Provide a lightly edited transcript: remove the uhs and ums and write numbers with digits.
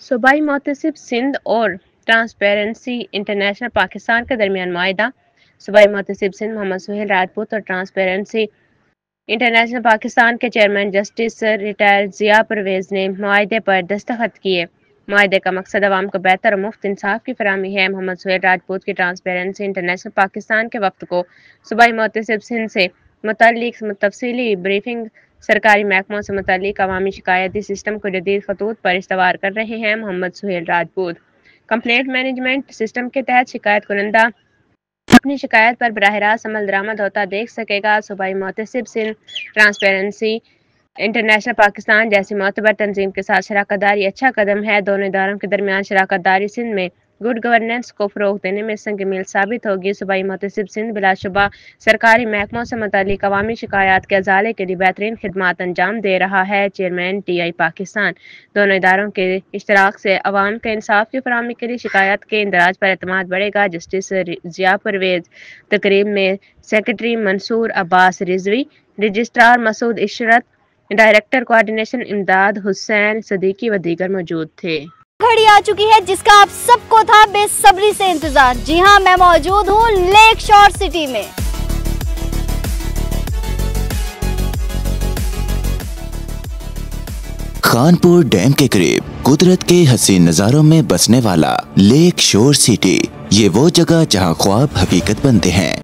सूबाई मुहतसिब सिंध और transparency international Pakistan के दरमियान मुआहिदा। सूबाई मुहतसिब सिंध मोहम्मद सुहेल राजपूत और ट्रांसपेरेंसी इंटरनेशनल पाकिस्तान के चेयरमैन जस्टिस रिटायर जिया परवेज ने मुआहिदे पर दस्तखत किए। मुआहिदे का मकसद अवाम को बेहतर और मुफ्त इंसाफ की फराहमी है। मोहम्मद सुहेल राजपूत की ट्रांसपेरेंसी इंटरनेशनल पाकिस्तान के वक्त को सूबाई मुहतसिब सिंध से मुतल्लिक तफसीली ब्रीफिंग सरकारी महकमों से मुतल्लिक अवामी शिकायती सिस्टम को जदीद खतूत पर इस्तवार कर रहे हैं। Mohammad Suhail Rajput complaint management system के तहत शिकायत कुनंदा अपनी शिकायत पर बराह रास्त अमल दरामद होता देख सकेगा। सूबाई मुहतसिब सिंध ट्रांसपेरेंसी इंटरनेशनल पाकिस्तान जैसी मोतबर तंजीम के साथ शराकत दारी अच्छा कदम है। दोनों इदारों के दरमियान शराकत दारी सिंध में गुड गवर्नेंस को फ़रोग़ देने में संग मील साबित होगी। सूबाई मुहतसिब सिंध बिलाशुबा सरकारी महकमों से मुतल्लिक अवामी शिकायत के अजाले के लिए बेहतरीन खिदमात अंजाम दे रहा है। चेयरमैन TI पाकिस्तान दोनों इदारों के इश्तराक से अवाम के इंसाफ की फराहमी के लिए शिकायत के इंदराज पर एतमाद बढ़ेगा। जस्टिस जिया परवेज तकरीब में secretary Mansoor Abbas Rizvi, registrar Masood Ishrat, director coordination Imdad Hussain Siddiqui व दीगर मौजूद थे। घड़ी आ चुकी है जिसका आप सबको था बेसब्री से इंतजार। जी हाँ, मैं मौजूद हूँ लेक शोर सिटी में। खानपुर डैम के करीब कुदरत के हसीन नजारों में बसने वाला लेक शोर सिटी, ये वो जगह जहाँ ख्वाब हकीकत बनते हैं।